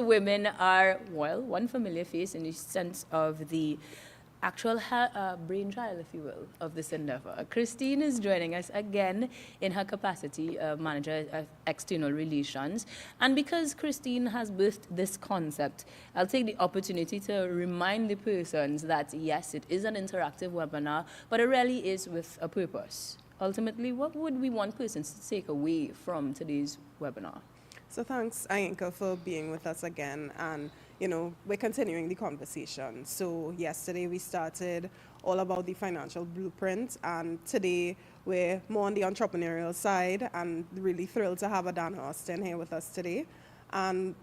Women are, well, one familiar face in the sense of the actual brainchild, if you will, of this endeavor. Christine is joining us again in her capacity of manager of external relations. And because Christine has birthed this concept, I'll take the opportunity to remind the persons that yes, it is an interactive webinar, but it really is with a purpose. Ultimately, what would we want persons to take away from today's webinar? So thanks, Ayinka, for being with us again. And, we're continuing the conversation. So yesterday we started all about the financial blueprint. And today we're more on the entrepreneurial side. And really thrilled to have Adanna Austin here with us today. And,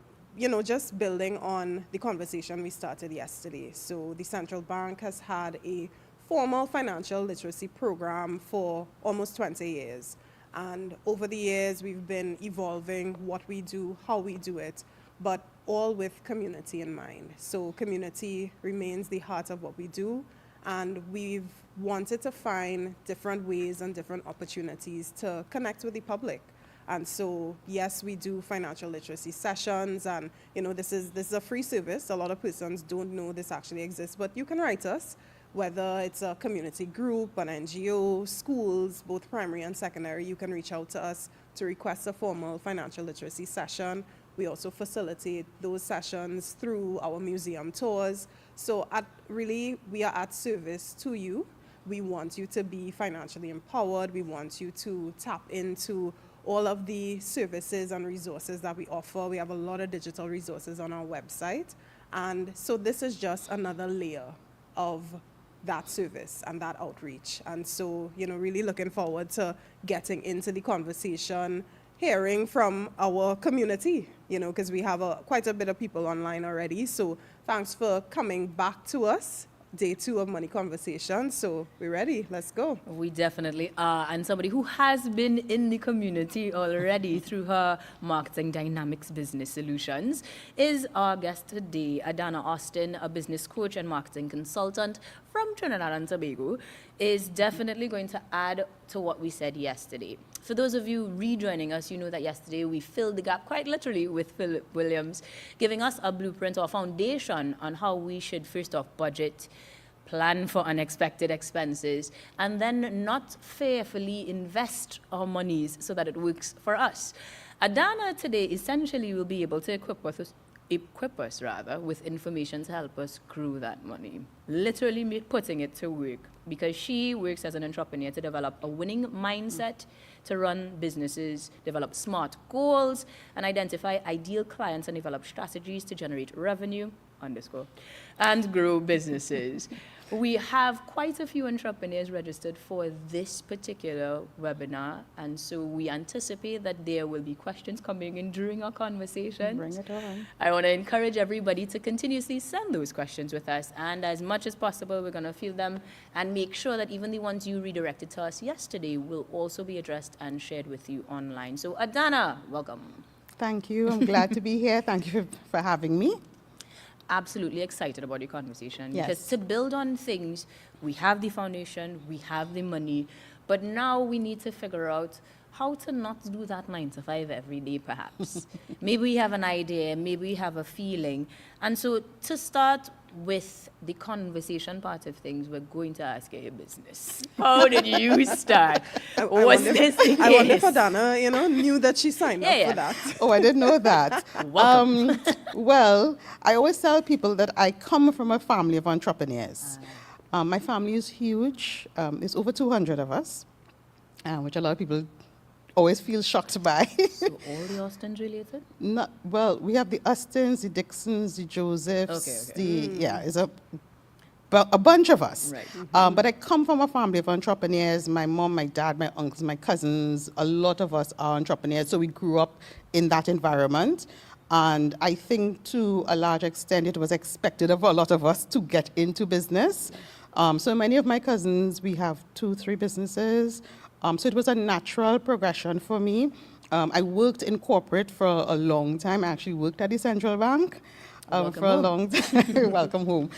just building on the conversation we started yesterday. So the central bank has had a formal financial literacy program for almost 20 years. And over the years, we've been evolving what we do, how we do it, but all with community in mind. So community remains the heart of what we do, and we've wanted to find different ways and different opportunities to connect with the public. And so, yes, we do financial literacy sessions, and this is a free service. A lot of persons don't know this actually exists, but you can write us. Whether it's a community group, an NGO, schools, both primary and secondary, you can reach out to us to request a formal financial literacy session. We also facilitate those sessions through our museum tours. So we are at service to you. We want you to be financially empowered. We want you to tap into all of the services and resources that we offer. We have a lot of digital resources on our website. And so this is just another layer of that service and that outreach. And so, really looking forward to getting into the conversation, hearing from our community, because we have quite a bit of people online already. So thanks for coming back to us. Day 2 of Money Conversations. So we're ready. Let's go. We definitely are. And somebody who has been in the community already through her marketing dynamics business solutions is our guest today, Adanna Austin, a business coach and marketing consultant from Trinidad and Tobago, is definitely going to add to what we said yesterday. For those of you rejoining us, you know that yesterday we filled the gap quite literally with Philip Williams, giving us a blueprint or a foundation on how we should first off budget, plan for unexpected expenses, and then not fearfully invest our monies so that it works for us. Adanna today essentially will be able to equip us with information to help us grow that money. Literally putting it to work, because she works as an entrepreneur to develop a winning mindset, to run businesses, develop smart goals, and identify ideal clients and develop strategies to generate revenue, and grow businesses. We have quite a few entrepreneurs registered for this particular webinar, and so we anticipate that there will be questions coming in during our conversation. Bring it on. I want to encourage everybody to continuously send those questions with us, and as much as possible, we're going to field them and make sure that even the ones you redirected to us yesterday will also be addressed and shared with you online. So, Adanna, welcome. Thank you. I'm glad to be here. Thank you for having me. Absolutely excited about your conversation. Yes. Because to build on things, we have the foundation, we have the money, but now we need to figure out how to not do that 9 to 5 every day, perhaps. Maybe we have an idea, maybe we have a feeling. And so to start with the conversation part of things, we're going to ask you your business. How did you start? Was this the case? I wonder if Adanna, knew that she signed up for that. Oh, I didn't know that. Well, I always tell people that I come from a family of entrepreneurs. My family is huge. It's over 200 of us, which a lot of people always feel shocked by. So all the Austins related? Well, we have the Austins, the Dixons, the Josephs, it's a bunch of us. Right. But I come from a family of entrepreneurs. My mom, my dad, my uncles, my cousins, a lot of us are entrepreneurs. So we grew up in that environment. And I think to a large extent, it was expected of a lot of us to get into business. So many of my cousins, we have 2-3 businesses. So it was a natural progression for me. I worked in corporate for a long time. I actually worked at the central bank for a long time. Welcome home.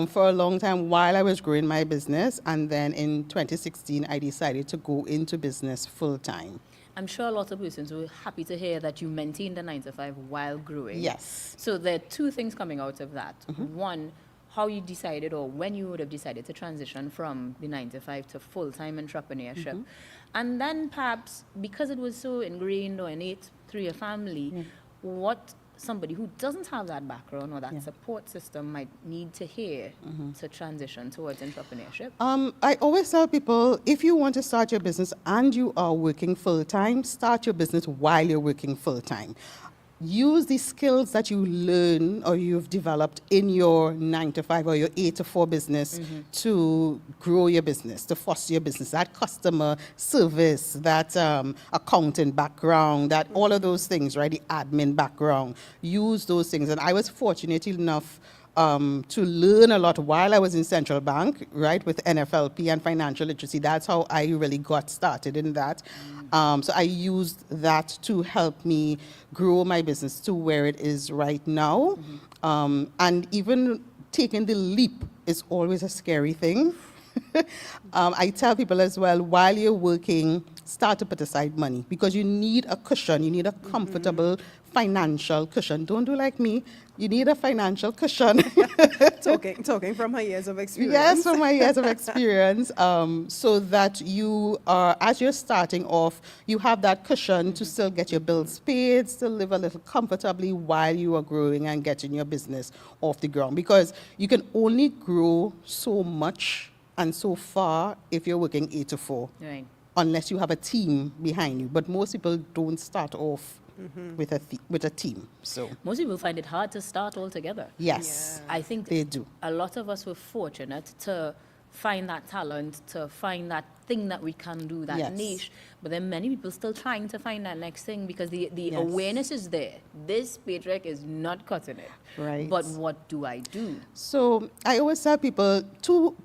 For a long time while I was growing my business. And then in 2016, I decided to go into business full time. I'm sure a lot of persons were happy to hear that you maintained the 9 to 5 while growing. Yes. So there are two things coming out of that. One, how you decided or when you would have decided to transition from the 9 to 5 to full-time entrepreneurship. And then perhaps because it was so ingrained or innate through your family, what somebody who doesn't have that background or that support system might need to hear to transition towards entrepreneurship? I always tell people, if you want to start your business and you are working full-time, start your business while you're working full-time. Use the skills that you learn or you've developed in your 9 to 5 or your 8 to 4 business to grow your business, to foster your business, that customer service, that accounting background, that all of those things, right? The admin background. Use those things. And I was fortunate enough to learn a lot while I was in Central Bank, right, with NFLP and financial literacy. That's how I really got started in that. So I used that to help me grow my business to where it is right now. And even taking the leap is always a scary thing. I tell people as well, while you're working, start to put aside money because you need a cushion. You need a comfortable financial cushion. Don't do like me. You need a financial cushion. Talking from her years of experience. Yes, from my years of experience, so that you are, as you're starting off, you have that cushion to still get your bills paid, still live a little comfortably while you are growing and getting your business off the ground. Because you can only grow so much and so far if you're working 8 to 4, Right. unless you have a team behind you. But most people don't start off with a team. So Most people find it hard to start altogether. yes, I think they do. a lot of us were fortunate to find that talent, to find that thing that we can do, that Yes. niche. But then many people still trying to find that next thing because the Yes. awareness is there. This paycheck is not cutting it. Right. But what do I do? So I always tell people,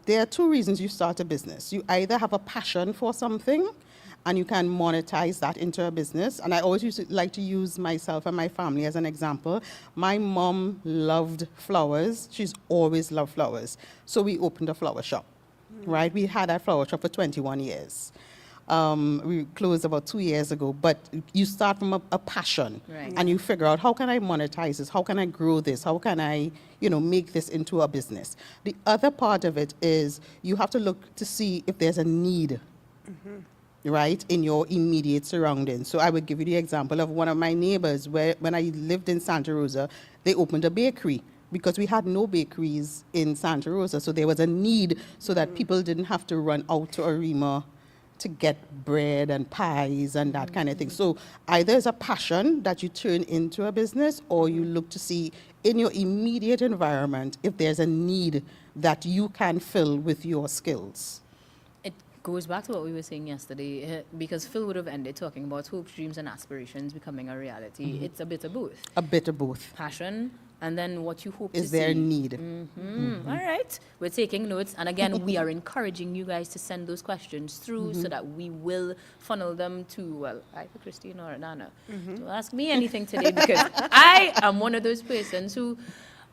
there are two reasons you start a business. You either have a passion for something and you can monetize that into a business. And I always like to use myself and my family as an example. My mom loved flowers. She's always loved flowers. So we opened a flower shop, right? We had that flower shop for 21 years. We closed about 2 years ago, but you start from a passion, Right. and you figure out, how can I monetize this? How can I grow this? How can I, make this into a business? The other part of it is you have to look to see if there's a need, right, in your immediate surroundings. So I would give you the example of one of my neighbors where when I lived in Santa Rosa, they opened a bakery because we had no bakeries in Santa Rosa. So there was a need so that people didn't have to run out to Arima to get bread and pies and that kind of thing. So either it's a passion that you turn into a business, or you look to see in your immediate environment if there's a need that you can fill with your skills. It goes back to what we were saying yesterday, because Phil would have ended talking about hopes, dreams, and aspirations becoming a reality. It's a bit of both. A bit of both. Passion, and then what you hope to see. Is there a need? All right. We're taking notes. And again, we are encouraging you guys to send those questions through so that we will funnel them to, well, either Christine or Adanna. Don't ask me anything today because I am one of those persons who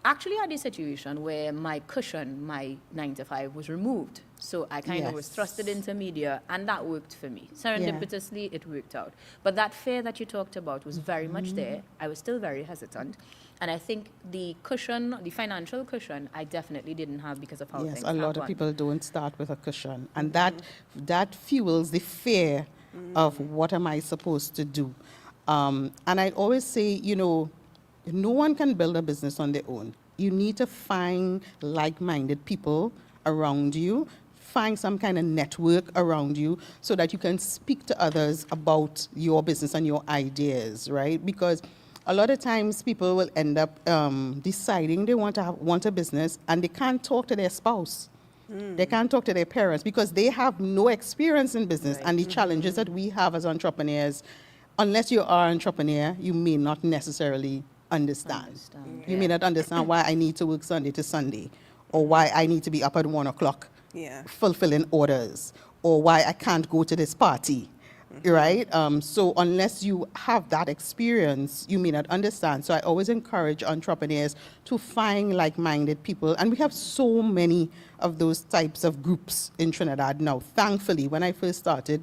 actually had a situation where my cushion, my 9 to 5, was removed. So I kind of was Yes. thrusted into media, and that worked for me. Serendipitously, it worked out. But that fear that you talked about was very much there. I was still very hesitant. And I think the cushion, the financial cushion, I definitely didn't have because of how Yes, things a lot of happened. people don't start with a cushion, and that fuels the fear of what am I supposed to do. And I always say, no one can build a business on their own. You need to find like-minded people around you, find some kind of network around you so that you can speak to others about your business and your ideas, right? Because a lot of times people will end up deciding they want a business and they can't talk to their spouse. They can't talk to their parents because they have no experience in business. Right. And the challenges that we have as entrepreneurs, unless you are an entrepreneur, you may not necessarily understand. You may not understand why I need to work Sunday to Sunday, or why I need to be up at 1 o'clock fulfilling orders, or why I can't go to this party, right? So unless you have that experience, you may not understand. So I always encourage entrepreneurs to find like-minded people. And we have so many of those types of groups in Trinidad now. Thankfully, when I first started,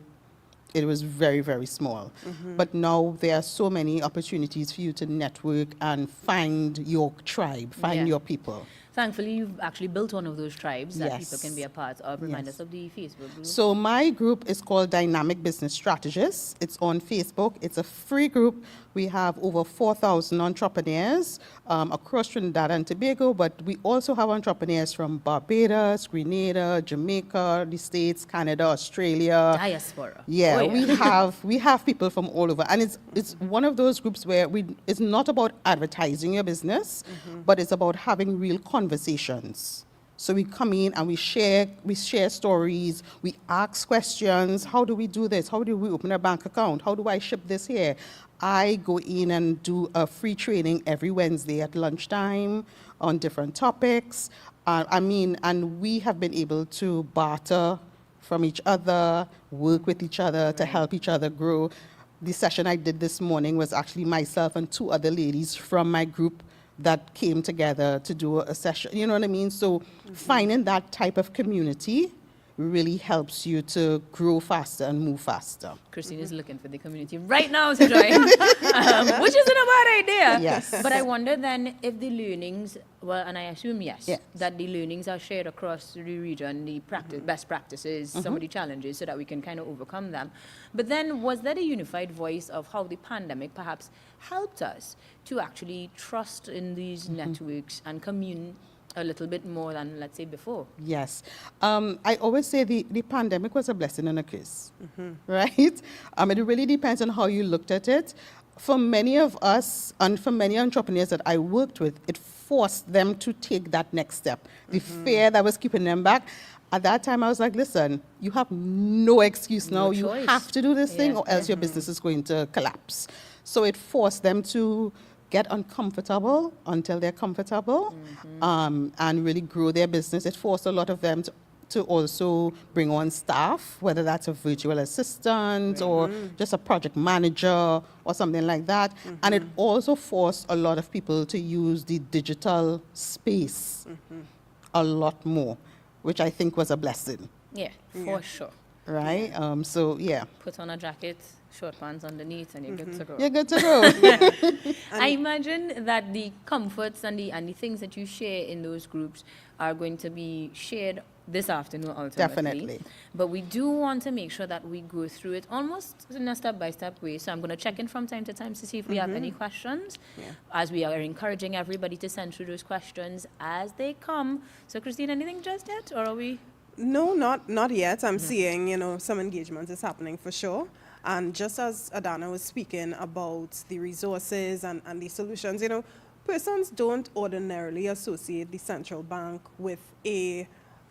It was very, very small. But now there are so many opportunities for you to network and find your tribe, find Yeah. your people. Thankfully, you've actually built one of those tribes that Yes. people can be a part of. Remind Yes. us of the Facebook group. So my group is called Dynamic Business Strategists. It's on Facebook. It's a free group. We have over 4,000 entrepreneurs across Trinidad and Tobago, but we also have entrepreneurs from Barbados, Grenada, Jamaica, the States, Canada, Australia. Diaspora. Yeah, Oh, we have people from all over, and it's one of those groups where it's not about advertising your business, but it's about having real conversations. So we come in and we share stories, we ask questions. How do we do this? How do we open a bank account? How do I ship this here? I go in and do a free training every Wednesday at lunchtime on different topics. And we have been able to barter from each other, work with each other to help each other grow. The session I did this morning was actually myself and two other ladies from my group that came together to do a session. You know what I mean? So finding that type of community really helps you to grow faster and move faster. Christine is looking for the community right now to join, which isn't a bad idea. Yes. But I wonder then if the learnings, well, and I assume yes, Yes. that the learnings are shared across the region, the best practices, some of the challenges, so that we can kind of overcome them. But then was there a unified voice of how the pandemic perhaps helped us to actually trust in these networks and commune a little bit more than, let's say, before? Yes. I always say the pandemic was a blessing and a curse, right? It really depends on how you looked at it. For many of us and for many entrepreneurs that I worked with, it forced them to take that next step. The fear that was keeping them back. At that time, I was like, listen, you have no excuse now. No You choice. have to do this thing Yeah. or else your business is going to collapse. So it forced them to get uncomfortable until they're comfortable and really grow their business. It forced a lot of them to also bring on staff, whether that's a virtual assistant or just a project manager or something like that. And it also forced a lot of people to use the digital space a lot more, which I think was a blessing, Yeah, for sure. right? So, yeah, Put on a jacket, short pants underneath, and you're good to go. you're good to go. I imagine that the comforts and the things that you share in those groups are going to be shared this afternoon ultimately. Definitely. But we do want to make sure that we go through it almost in a step-by-step way. So I'm going to check in from time to time to see if we have any questions, as we are encouraging everybody to send through those questions as they come. So Christine, anything just yet, or are we? No, not yet. I'm seeing, some engagement is happening for sure. And just as Adanna was speaking about the resources and the solutions, persons don't ordinarily associate the central bank with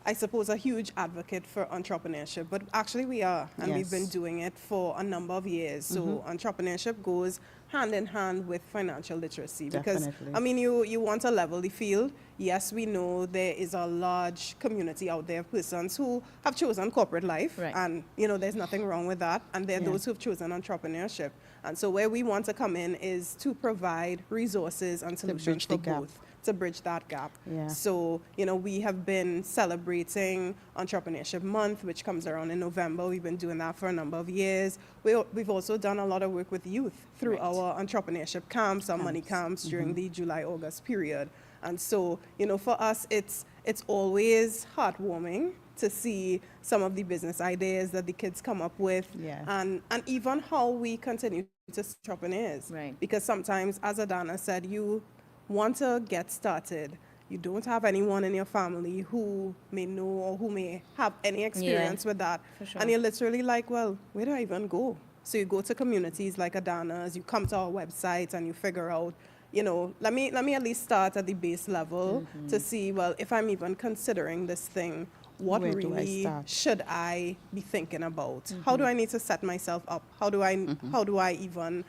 I suppose, a huge advocate for entrepreneurship, but actually we are, and we've been doing it for a number of years. So entrepreneurship goes hand in hand with financial literacy because, Definitely. you want to level the field. Yes, we know there is a large community out there of persons who have chosen corporate life, Right. and, there's nothing wrong with that. And there are those who've chosen entrepreneurship. And so where we want to come in is to provide resources and solutions bridge for the gap. both. To bridge that gap. Yeah. So, we have been celebrating Entrepreneurship Month, which comes around in November. We've been doing that for a number of years. We've also done a lot of work with youth through our entrepreneurship camps, our money camps during the July-August period. And so, for us, it's always heartwarming to see some of the business ideas that the kids come up with, and even how we continue to see entrepreneurs. Right. Because sometimes, as Adanna said, you want to get started, you don't have anyone in your family who may know or who may have any experience with that. For sure. And you're literally like, well, where do I even go? So you go to communities like Adanna's, you come to our website and you figure out, let me at least start at the base level to see, well, if I'm even considering this thing, what Where do I really start? should I be thinking about? How do I need to set myself up? How do I even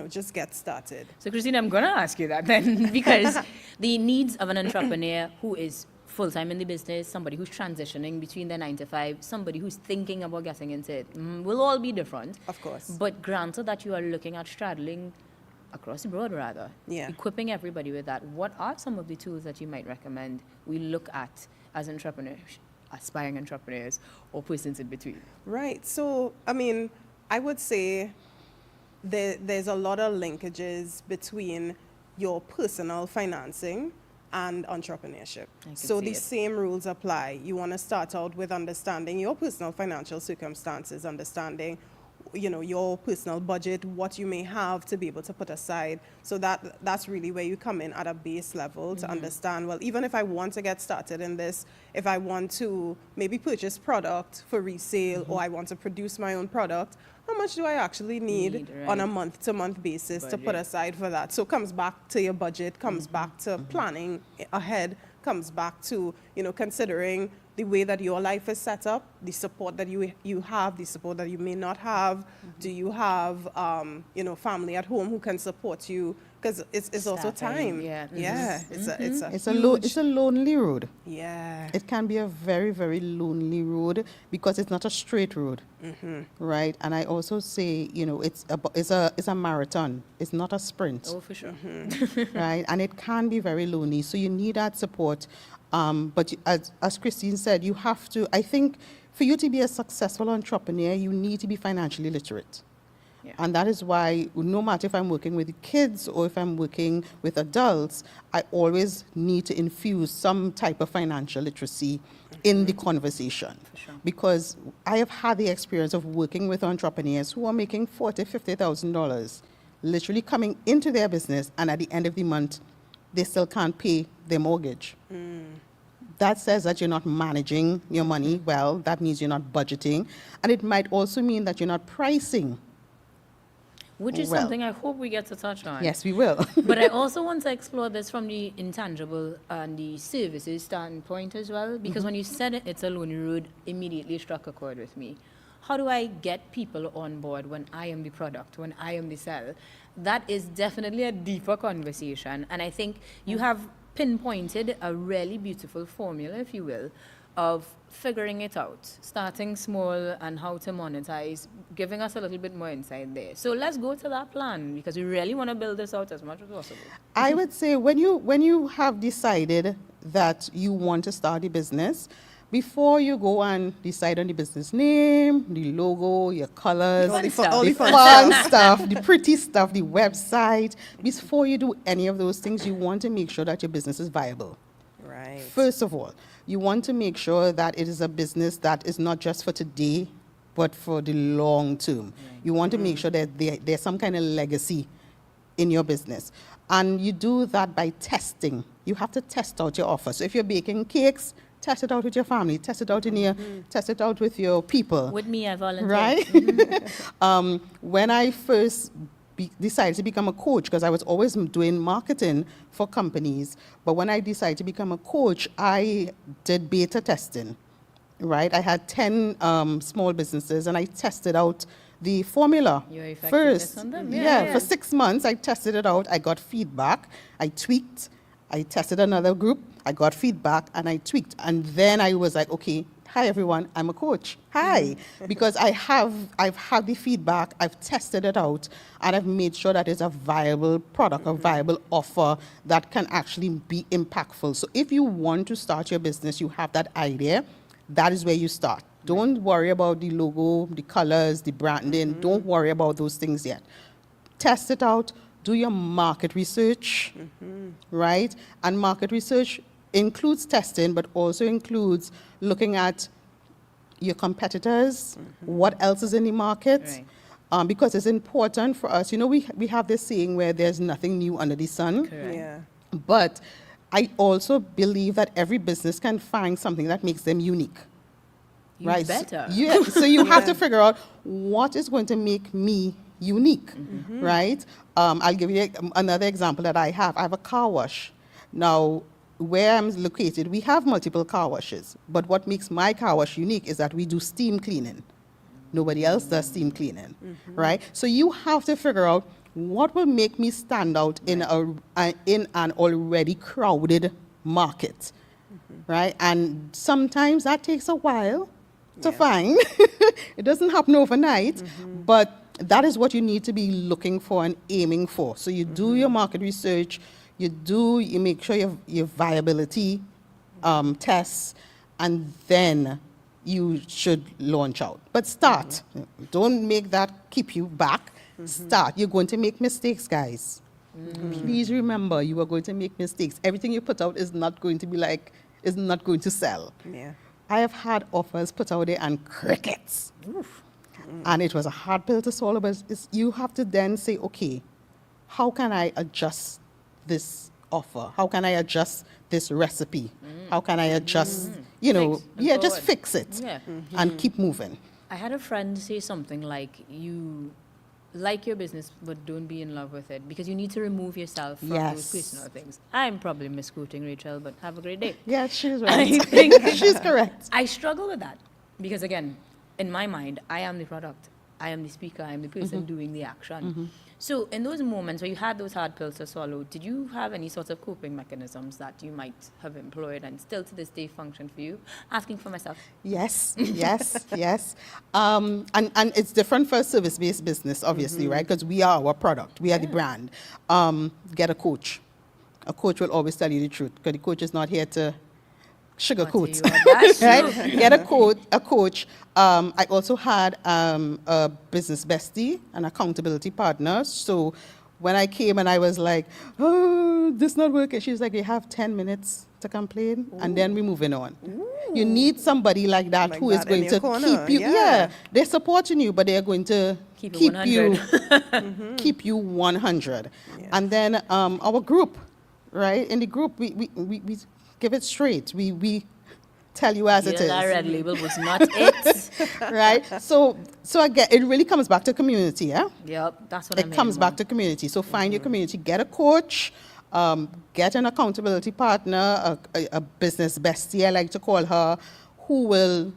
just get started? So Christine, I'm going to ask you that then, because the needs of an entrepreneur who is full-time in the business, somebody who's transitioning between their 9 to 5, somebody who's thinking about getting into it, will all be different. Of course. But granted that you are looking at straddling across the board, rather, equipping everybody with that, what are some of the tools that you might recommend we look at as entrepreneurs, aspiring entrepreneurs, or persons in between? Right. So, I would say there's a lot of linkages between your personal financing and entrepreneurship. So the same rules apply. You want to start out with understanding your personal financial circumstances, understanding your personal budget, what you may have to be able to put aside. So that's really where you come in at a base level to understand, well, even if I want to get started in this, if I want to maybe purchase product for resale or I want to produce my own product, how much do I actually need on a month-to-month basis to put aside for that? So it comes back to your budget, comes back to planning ahead, comes back to, considering the way that your life is set up, the support that you have, the support that you may not have. Do you have, family at home who can support you? Because it's also time. It's a lonely road. Yeah. It can be a very, very lonely road because it's not a straight road, right? And I also say, it's a marathon. It's not a sprint. Oh, for sure. Right? And it can be very lonely. So you need that support. But as Christine said, you have to, I think, for you to be a successful entrepreneur, you need to be financially literate. Yeah. And that is why, no matter if I'm working with kids or if I'm working with adults, I always need to infuse some type of financial literacy in the conversation. For sure. Because I have had the experience of working with entrepreneurs who are making $40,000, $50,000, literally coming into their business, and at the end of the month, they still can't pay their mortgage. That says that you're not managing your money well. That means you're not budgeting. And it might also mean that you're not pricing. Which is something I hope we get to touch on. Yes, we will. But I also want to explore this from the intangible and the services standpoint as well, because when you said it's a lonely road, immediately struck a chord with me. How do I get people on board when I am the product, when I am the sell? That is definitely a deeper conversation. And I think you have pinpointed a really beautiful formula, if you will, of figuring it out, starting small and how to monetize, giving us a little bit more insight there. So let's go to that plan, because we really want to build this out as much as possible. I would say when you have decided that you want to start a business, before you go and decide on the business name, the logo, your colors, all the fun stuff, the pretty stuff, the website, before you do any of those things, you want to make sure that your business is viable. Right. First of all, you want to make sure that it is a business that is not just for today, but for the long term. Right. You want to make sure that there's some kind of legacy in your business. And you do that by testing. You have to test out your offer. So if you're baking cakes, test it out with your family, test it out test it out with your people. With me, I volunteer. Right? When I first decided to become a coach, because I was always doing marketing for companies, but when I decided to become a coach, I did beta testing, right? I had 10 small businesses, and I tested out the formula first. On them. For 6 months, I tested it out. I got feedback. I tweaked. I tested another group. I got feedback, and I tweaked. And then I was like, okay, hi, everyone. I'm a coach. Hi. Because I've had the feedback. I've tested it out, and I've made sure that it's a viable product, a viable offer that can actually be impactful. So if you want to start your business, you have that idea, that is where you start. Don't worry about the logo, the colors, the branding. Don't worry about those things yet. Test it out. Do your market research, right? And market research includes testing, but also includes looking at your competitors, what else is in the market, because it's important for us. We have this saying where there's nothing new under the sun. Correct. Yeah. But I also believe that every business can find something that makes them unique. You better. So you have to figure out what is going to make me unique, right? I'll give you another example that I have. I have a car wash. Now, where I'm located, we have multiple car washes, but what makes my car wash unique is that we do steam cleaning. Nobody else does steam cleaning, right? So you have to figure out what will make me stand out in an already crowded market, right? And sometimes that takes a while to find. It doesn't happen overnight, but that is what you need to be looking for and aiming for. So you do your market research, you make sure your viability tests, and then you should launch out. But start. Don't make that keep you back. Start. You're going to make mistakes, guys. Please remember, you are going to make mistakes. Everything you put out is not going to is not going to sell. Yeah. I have had offers put out there and crickets. And it was a hard pill to swallow, but you have to then say, okay, how can I adjust this offer? How can I adjust this recipe? How can I adjust, just fix it and keep moving. I had a friend say something like, you like your business, but don't be in love with it, because you need to remove yourself from those personal things. I'm probably misquoting Rachel, but have a great day. Yeah, she's right. I think she's correct. I struggle with that because, again, in my mind, I am the product. I am the speaker. I am the person doing the action. So in those moments where you had those hard pills to swallow, did you have any sort of coping mechanisms that you might have employed and still to this day function for you? Asking for myself. Yes. And it's different for a service-based business, obviously, right? Because we are our product. We are the brand. Get a coach. A coach will always tell you the truth, because the coach is not here to sugarcoat. Right? Get a coach. I also had a business bestie, an accountability partner. So when I came and I was like, oh, this not working, she was like, you have 10 minutes to complain, and then we're moving on. You need somebody like that who is going to keep you. Yeah, they're supporting you, but they're going to keep you keep you 100. Yeah. And then our group, right? In the group, we give it straight. We tell you as it is. That red label was not it. Right? So again, it really comes back to community, yeah? Yep, that's what it comes back to community. So find your community, get a coach, get an accountability partner, a business bestie, I like to call her, who will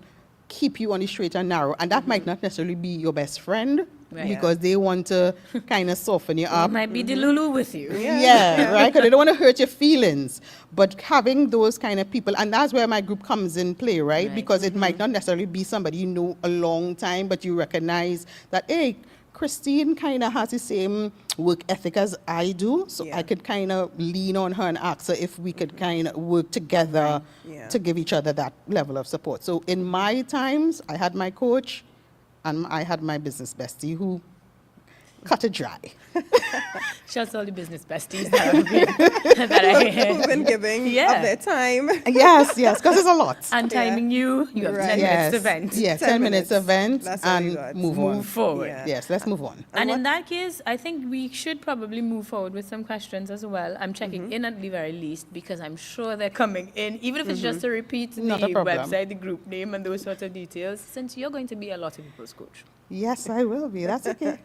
keep you on the straight and narrow. And that might not necessarily be your best friend, because they want to kind of soften you up. It might be the Lulu with you. Yeah, right? Because they don't want to hurt your feelings. But having those kind of people, and that's where my group comes in play, right? Because it might not necessarily be somebody you know a long time, but you recognize that, hey, Christine kind of has the same work ethic as I do, so I could kind of lean on her and ask her if we could kind of work together to give each other that level of support. So in my times, I had my coach, and I had my business bestie who cut it dry. Shouts to all the business besties who've been giving of their time. Yes, because it's a lot. And timing you have 10 minutes to vent. Yes, 10 minutes to vent and move forward. Yes, let's move on. And in that case, I think we should probably move forward with some questions as well. I'm checking in at the very least, because I'm sure they're coming in, even if it's just to repeat the website, the group name, and those sorts of details, since you're going to be a lot of people's coach. Yes, I will be. That's okay.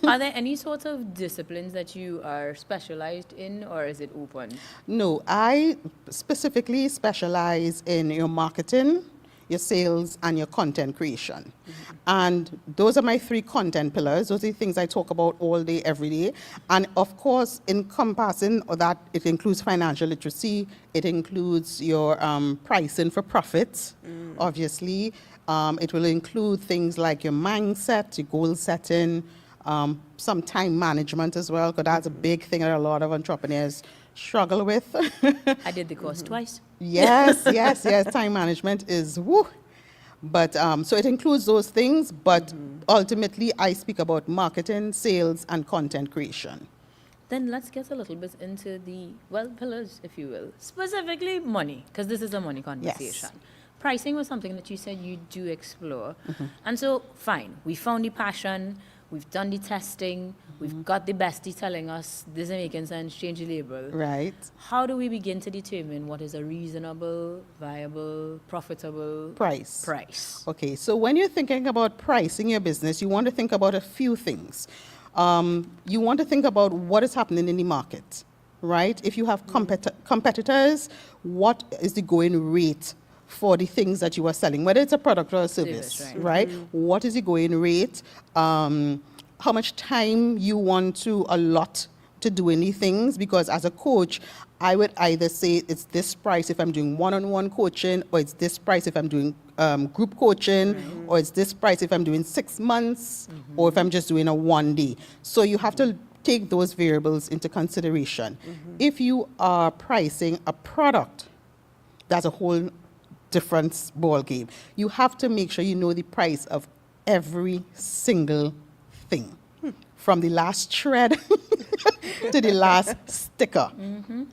Are there any sort of disciplines that you are specialized in, or is it open? No, I specifically specialize in your marketing, your sales, and your content creation. And those are my 3 content pillars. Those are the things I talk about all day, every day. And of course, encompassing that, it includes financial literacy. It includes your pricing for profits, obviously. It will include things like your mindset, your goal setting, some time management as well, because that's a big thing that a lot of entrepreneurs struggle with. I did the course twice. Yes. Time management is woo. But so it includes those things, but ultimately I speak about marketing, sales, and content creation. Then let's get a little bit into the, pillars, if you will. Specifically money, because this is a money conversation. Yes. Pricing was something that you said you do explore. And so, fine, we found the passion, we've done the testing, we've got the bestie telling us this is making sense, change the label. Right. How do we begin to determine what is a reasonable, viable, profitable price? Okay, so when you're thinking about pricing your business, you want to think about a few things. You want to think about what is happening in the market, right? If you have competitors, what is the going rate for the things that you are selling, whether it's a product or a service, right? What is the going rate? How much time you want to allot to do any things? Because as a coach, I would either say it's this price if I'm doing one-on-one coaching, or it's this price if I'm doing group coaching, or it's this price if I'm doing 6 months, or if I'm just doing a 1 day. So you have to take those variables into consideration. If you are pricing a product, that's a whole different ball game. You have to make sure you know the price of every single thing, from the last shred to the last sticker,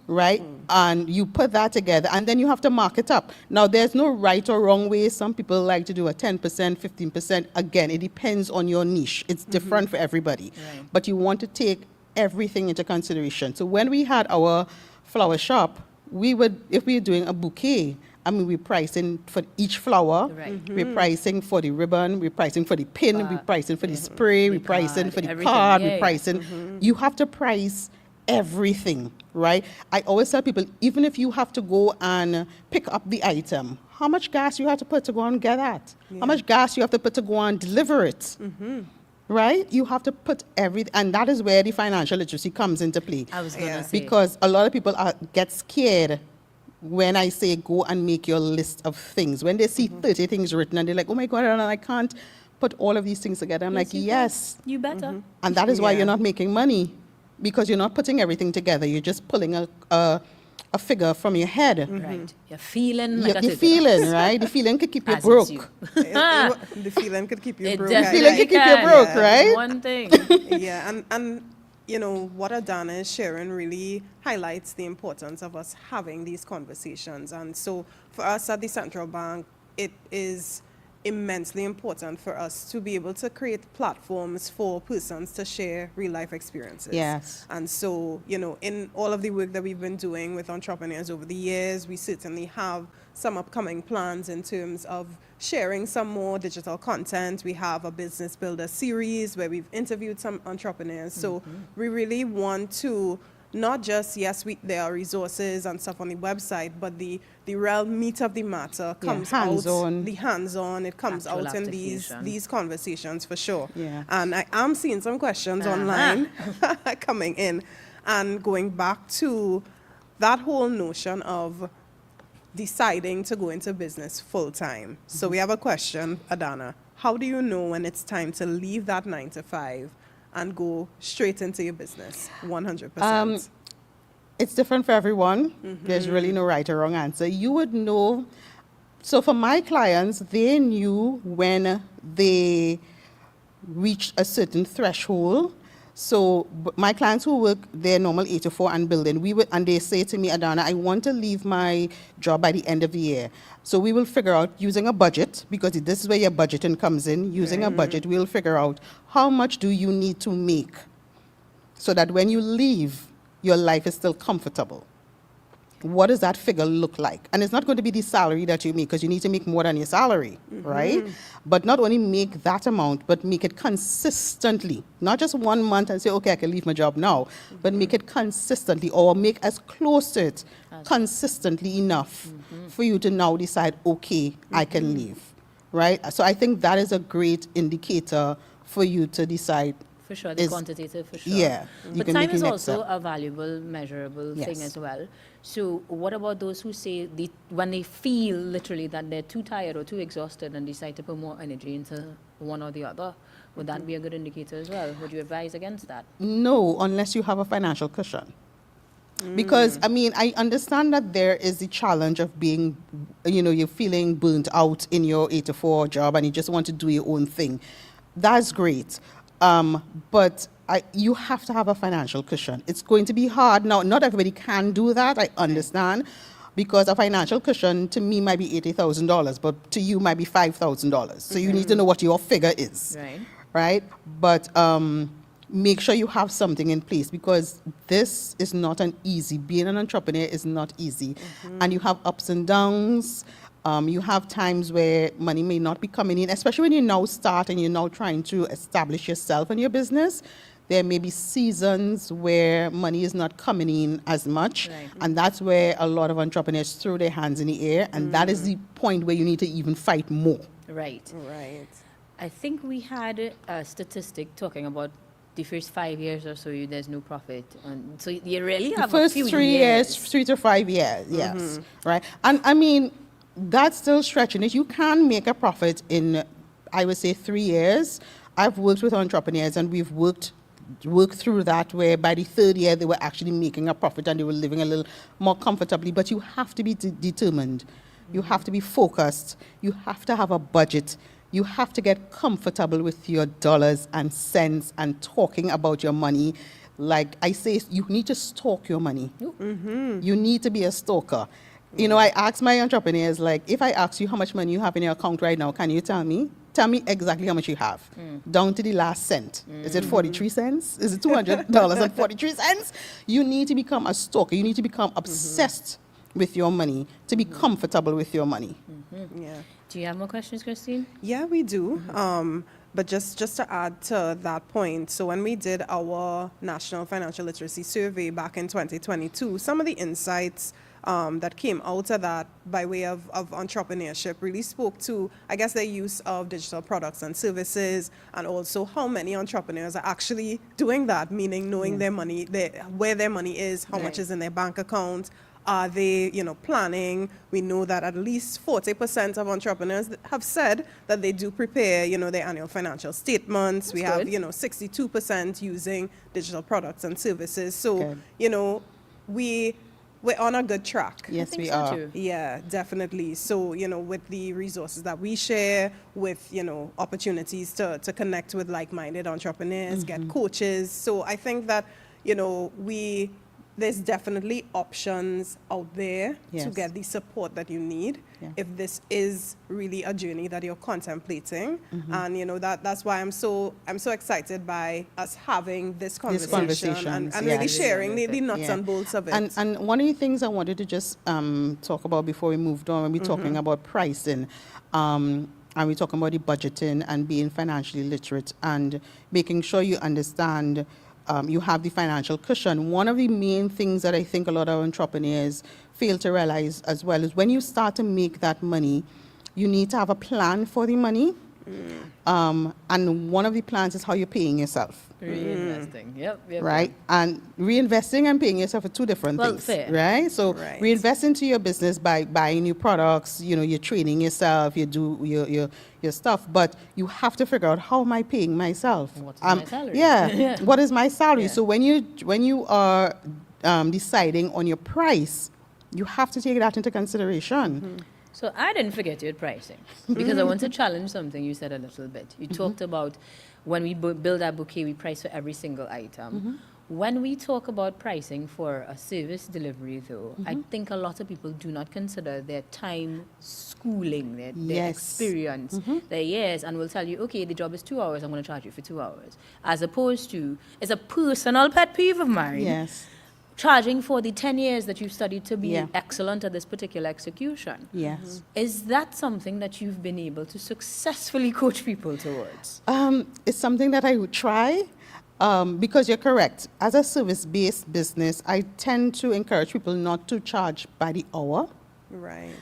right? And you put that together, and then you have to mark it up. Now, there's no right or wrong way. Some people like to do a 10%, 15%. Again, it depends on your niche. It's different for everybody. Right. But you want to take everything into consideration. So when we had our flower shop, we would, if we were doing a bouquet, I mean, we're pricing for each flower. Right. We're pricing for the ribbon. We're pricing for the pin. We're pricing for the spray. We're pricing card, for the everything. card. Yeah, We're yeah. pricing. You have to price everything, right? I always tell people, even if you have to go and pick up the item, how much gas you have to put to go and get that? How much gas you have to put to go and deliver it? Right? You have to put everything, and that is where the financial literacy comes into play. I was going to Yeah. say. Because a lot of people get scared when I say go and make your list of things. When they see 30 things written and they're like, oh my God, I can't put all of these things together. I'm like, you can. yes. You better. And that is why Yeah. you're not making money, because you're not putting everything together. You're just pulling a figure from your head. Right. You're feeling You're, like a you're feeling, right? The feeling could keep you As broke. is you. The feeling could keep you It broke. definitely feeling could keep you can. broke, Yeah. right? One thing. Yeah, and you know what Adanna is sharing really highlights the importance of us having these conversations. And so for us at the Central Bank, it is immensely important for us to be able to create platforms for persons to share real life experiences. Yes. And so, you know, in all of the work that we've been doing with entrepreneurs over the years, we certainly have some upcoming plans in terms of sharing some more digital content. We have a business builder series where we've interviewed some entrepreneurs. So we really want to not just, yes, there are resources and stuff on the website, but the real meat of the matter comes hands-on. out, the hands-on, it comes Actual out in application. these conversations for sure. Yeah. And I am seeing some questions online coming in, and going back to that whole notion of deciding to go into business full-time. So we have a question, Adanna. How do you know when it's time to leave that 9 to 5 and go straight into your business 100%? It's different for everyone. There's really no right or wrong answer. You would know. So for my clients, they knew when they reached a certain threshold. So my clients who work their normal 8 to 4 and building, and they say to me, Adanna, I want to leave my job by the end of the year. So we will figure out using a budget, because this is where your budgeting comes in. Using a budget, we'll figure out how much do you need to make so that when you leave, your life is still comfortable. What does that figure look like? And it's not going to be the salary that you make, because you need to make more than your salary, right? But not only make that amount, but make it consistently. Not just 1 month and say, okay, I can leave my job now, but make it consistently, or make as close to it consistently enough for you to now decide, okay, I can leave, right? So I think that is a great indicator for you to decide. For sure, the Is- quantitative, for sure. Yeah, you But can time make is your next also step. a valuable, measurable thing Yes. as well. So what about those who say when they feel literally that they're too tired or too exhausted and decide to put more energy into one or the other? Would that be a good indicator as well? Would you advise against that? No, unless you have a financial cushion. Because, I mean, I understand that there is the challenge of being, you're feeling burnt out in your 8 to 4 job and you just want to do your own thing. That's great. But you have to have a financial cushion. It's going to be hard. Now, not everybody can do that, I understand, because a financial cushion to me might be $80,000, but to you might be $5,000. So you need to know what your figure is. Right. Right? But make sure you have something in place, because this is not an easy, being an entrepreneur is not easy. And you have ups and downs. You have times where money may not be coming in, especially when you now start and you're now trying to establish yourself and your business. There may be seasons where money is not coming in as much. Right. And that's where a lot of entrepreneurs throw their hands in the air. And that is the point where you need to even fight more. Right. Right. I think we had a statistic talking about the first 5 years or so, there's no profit. And so you really The have first a few 3 years, 3 to 5 years, yes. Right? And I mean, that's still stretching it. You can make a profit in, I would say, 3 years. I've worked with entrepreneurs and we've worked through that, where by the third year they were actually making a profit and they were living a little more comfortably. But you have to be determined. You have to be focused. You have to have a budget. You have to get comfortable with your dollars and cents and talking about your money. Like I say, you need to stalk your money. You need to be a stalker. You know, I ask my entrepreneurs, like, if I ask you how much money you have in your account right now, can you tell me? Tell me exactly how much you have, down to the last cent. Is it 43 cents? Is it $200.43? You need to become a stalker. You need to become obsessed with your money to be comfortable with your money. Yeah. Do you have more questions, Christine? Yeah, we do. But just to add to that point, so when we did our National Financial Literacy Survey back in 2022, some of the insights that came out of that by way of entrepreneurship really spoke to, I guess, their use of digital products and services, and also how many entrepreneurs are actually doing that, meaning knowing their money, where their money is, how much is in their bank account. Are they, planning? We know that at least 40% of entrepreneurs have said that they do prepare, their annual financial statements. That's we have, good. 62% using digital products and services. So, Good. we're on a good track. Yes, think we so are. too. Yeah, definitely. So, with the resources that we share, with, opportunities to connect with like-minded entrepreneurs, get coaches. So I think that, there's definitely options out there to Yes. get the support that you need Yeah. if this is really a journey that you're contemplating. And that's why I'm so excited by us having this conversation and conversations, really yes. sharing the nuts Yeah. and bolts of it. And one of the things I wanted to just talk about before we moved on, when we're talking about pricing, and we're talking about the budgeting and being financially literate and making sure you understand you have the financial cushion. One of the main things that I think a lot of entrepreneurs fail to realize as well is when you start to make that money, you need to have a plan for the money. And one of the plans is how you're paying yourself. Reinvesting. Yep. Right? And reinvesting and paying yourself are two different Well, things. fair. Right? So Right. reinvest into your business by buying new products, you're training yourself, you do your stuff, but you have to figure out, how am I paying myself? What's my salary? Yeah. What is my salary? Yeah. So when you are deciding on your price, you have to take that into consideration. So I didn't forget your pricing because I want to challenge something you said a little bit. You talked about when we build our bouquet, we price for every single item. When we talk about pricing for a service delivery, though, I think a lot of people do not consider their time schooling, their Yes. experience, their years, and will tell you, okay, the job is 2 hours, I'm going to charge you for 2 hours. As opposed to, it's a personal pet peeve of mine. Yes. Charging for the 10 years that you've studied to be Yeah. excellent at this particular execution. Yes. Is that something that you've been able to successfully coach people towards? It's something that I would try, because you're correct. As a service-based business, I tend to encourage people not to charge by the hour. Right.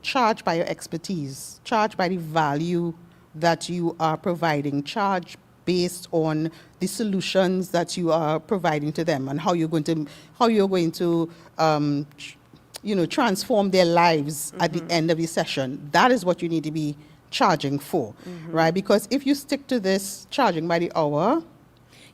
Charge by your expertise, charge by the value that you are providing, charge based on the solutions that you are providing to them and how you're going to transform their lives at the end of the session. That is what you need to be charging for, right? Because if you stick to this charging by the hour,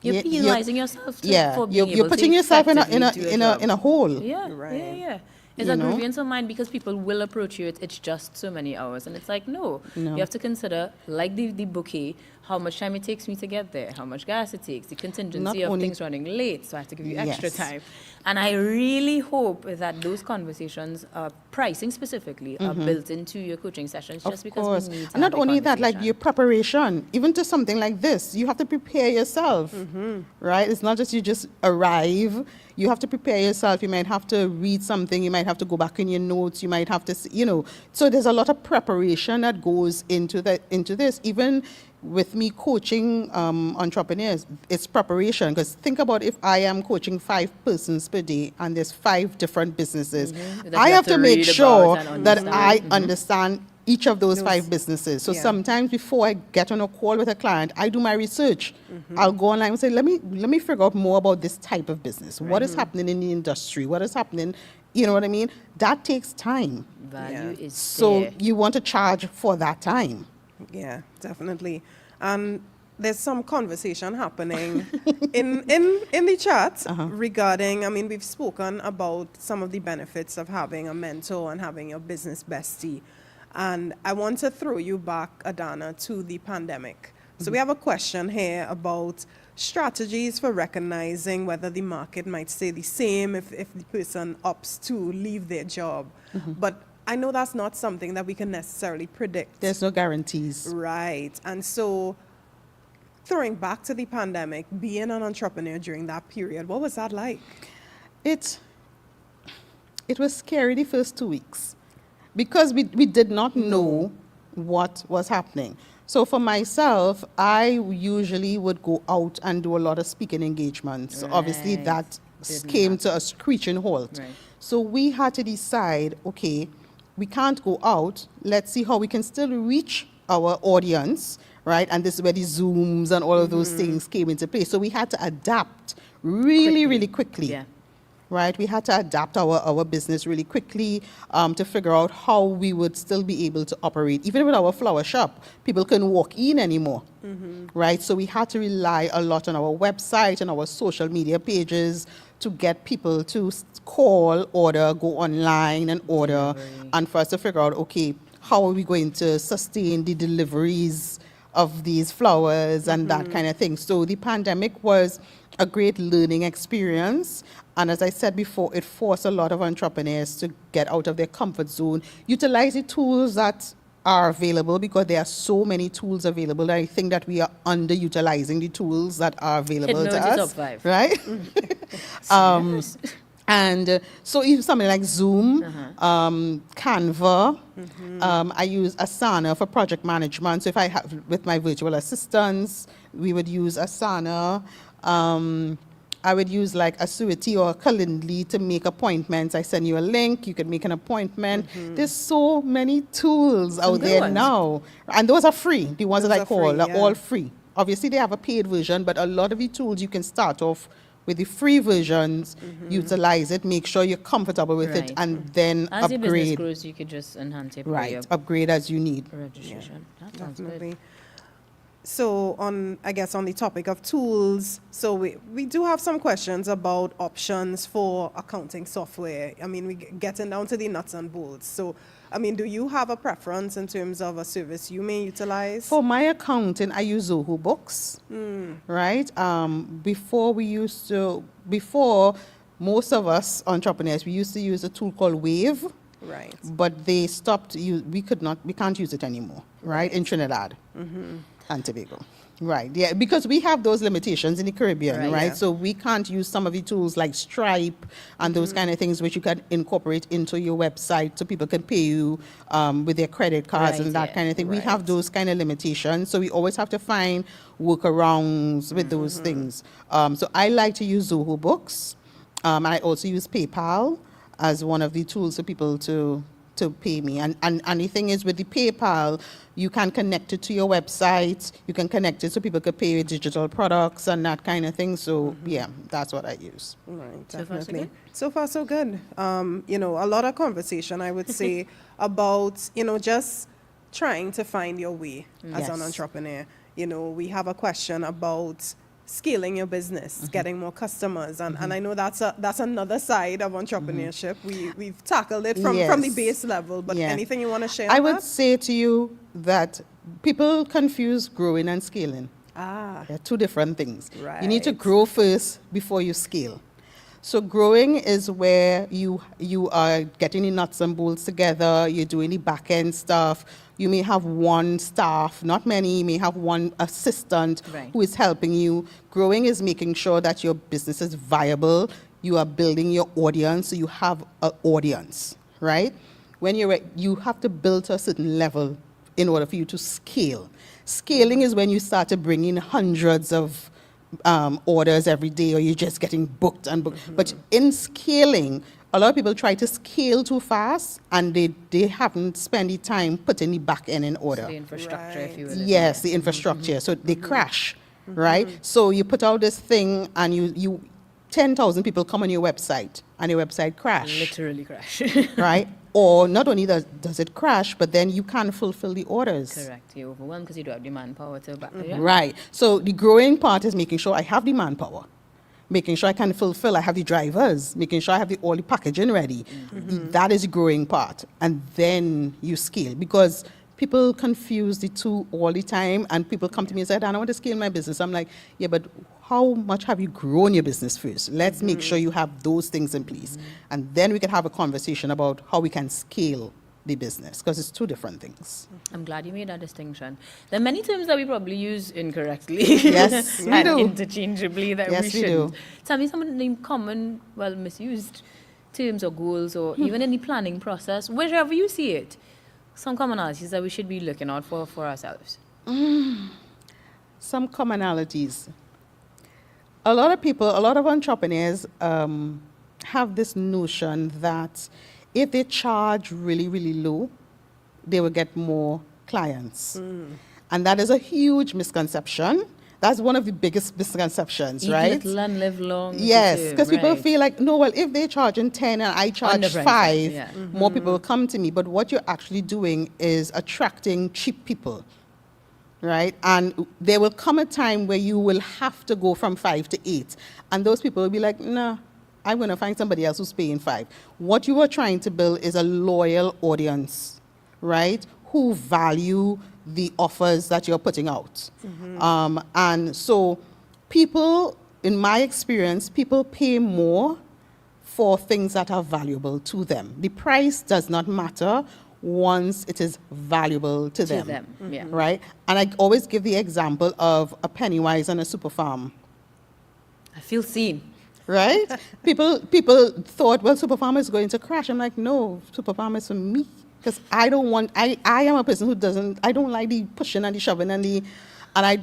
You're penalizing yourself for being you're able putting to yourself in effectively do a a hole. Yeah, Right. yeah. It's You a know? grievance of mine because people will approach you. It's just so many hours. And it's like, no. No. You have to consider, like the bouquet, how much time it takes me to get there, how much gas it takes, the contingency Not of only- things running late, so I have to give you extra Yes. time. And I really hope that those conversations, pricing specifically, are built into your coaching sessions just Of because course. we need to And not have the only that, like conversation. your preparation, even to something like this, you have to prepare yourself, right? It's not just you just arrive. You have to prepare yourself. You might have to read something. You might have to go back in your notes. You might have to, So there's a lot of preparation that goes into this. Even with me coaching entrepreneurs, it's preparation. Because think about if I am coaching 5 persons per day and there's 5 different businesses, That I you have to make read sure about and that understand. I understand each of those 5 businesses. So Yeah. sometimes before I get on a call with a client, I do my research. I'll go online and say, let me figure out more about this type of business. What is happening in the industry? What is happening? You know what I mean? That takes time. Value is So there. you want to charge for that time. Yeah, definitely. And there's some conversation happening in the chat regarding, I mean, we've spoken about some of the benefits of having a mentor and having your business bestie. And I want to throw you back, Adanna, to the pandemic. So we have a question here about strategies for recognizing whether the market might stay the same if the person opts to leave their job. But I know that's not something that we can necessarily predict. There's no guarantees. Right. And so throwing back to the pandemic, being an entrepreneur during that period, what was that like? It was scary the first 2 weeks because we did not know what was happening. So for myself, I usually would go out and do a lot of speaking engagements. So obviously that came to a screeching halt. Right. So we had to decide, okay, we can't go out. Let's see how we can still reach our audience, right? And this is where the Zooms and all of those things came into play. So we had to adapt really quickly. Yeah. Right, we had to adapt our business really quickly to figure out how we would still be able to operate. Even with our flower shop, people couldn't walk in anymore, right? So we had to rely a lot on our website and our social media pages to get people to call, order, go online and order, and for us to figure out, okay, how are we going to sustain the deliveries of these flowers and that kind of thing. So the pandemic was a great learning experience. And as I said before, it forced a lot of entrepreneurs to get out of their comfort zone, utilize the tools that are available, because there are so many tools available that I think that we are underutilizing the tools that are available to us. Right? And so even something like Zoom, Canva, I use Asana for project management. So if I have with my virtual assistants, we would use Asana. I would use like Asuity or Calendly to make appointments. I send you a link, you can make an appointment. There's so many tools out there now. And those are free. The ones that I call are all free. Obviously, they have a paid version, but a lot of the tools you can start off with the free versions, utilize it, make sure you're comfortable with it, and then as upgrade. your business grows, you could just enhance it. Right, upgrade as you need. Registration. That sounds Definitely. good. So I guess on the topic of tools, so we do have some questions about options for accounting software. I mean, we're getting down to the nuts and bolts. So, I mean, do you have a preference in terms of a service you may utilize? For my accounting, I use Zoho Books, right? Before most of us entrepreneurs, we used to use a tool called Wave. Right. But they stopped, we can't use it anymore, right? In Trinidad and Tobago. Right, yeah, because we have those limitations in the Caribbean, right? Yeah. So we can't use some of the tools like Stripe and those kind of things which you can incorporate into your website so people can pay you with their credit cards and that kind of thing. We have those kind of limitations, so we always have to find workarounds with those things. So I like to use Zoho Books. I also use PayPal as one of the tools for people to pay me. And the thing is, with the PayPal, you can connect it to your website. You can connect it so people can pay you digital products and that kind of thing. So, yeah, that's what I use. Right, So far, so definitely. good? So far, so good. You know, a lot of conversation, I would say, about, you know, just trying to find your way as an Yes. entrepreneur. You know, we have a question about scaling your business, getting more customers, and I know that's another side of entrepreneurship. We've tackled it from the base level, but anything you want to share? I on would that? say to you that people confuse growing and scaling. They're two different things. You need to Right. grow first before you scale. So growing is where you are getting the nuts and bolts together, you're doing the back end stuff. You may have one staff, not many, you may have one assistant who is helping you. Growing is making sure that your business is viable, you are building your audience, so you have an audience, right? When you have to build to a certain level in order for you to scale. Scaling is when you start to bring in hundreds of orders every day, or you're just getting booked and booked. But in scaling, a lot of people try to scale too fast, and they haven't spent the time putting the back end in order. The infrastructure, if you will. Yes, the infrastructure. So they crash, right? So you put out this thing, and 10,000 people come on your website and your website crash, Literally crash. right? Or not only does it crash, but then you can't fulfill the orders. Correct. You're overwhelmed because you don't have the manpower to back it. Right. So the growing part is making sure I have the manpower, making sure I can fulfill, I have the drivers, making sure I have all the packaging ready. That is the growing part. And then you scale, because people confuse the two all the time, and people come to me and say, I want to scale my business. I'm like, yeah, but how much have you grown your business first? Let's make sure you have those things in place. And then we can have a conversation about how we can scale the business, because it's two different things. I'm glad you made that distinction. There are many terms that we probably use incorrectly. Yes, we and do. interchangeably that Yes, we we shouldn't. do. Tell me some of the common, well, misused terms or goals, or even in the planning process, wherever you see it, some commonalities that we should be looking out for ourselves. Some commonalities. A lot of entrepreneurs have this notion that if they charge really, really low, they will get more clients. And that is a huge misconception. That's one of the biggest misconceptions, Eat right? little and live long. Yes, because people right. feel like, no, well, if they charge in 10 and I charge Underpriced, 5, yeah. more people will come to me. But what you're actually doing is attracting cheap people, right? And there will come a time where you will have to go from 5 to 8. And those people will be like, no, I'm going to find somebody else who's paying 5. What you are trying to build is a loyal audience, right? Who value the offers that you're putting out. And so people, in my experience, people pay more for things that are valuable to them. The price does not matter once it is valuable to them. Yeah. Right? And I always give the example of a penny wise and a super farm. I feel seen. Right? people thought, well, super farm is going to crash. I'm like, no, super farm is for me. Because I am a person who I don't like the pushing and the shoving and I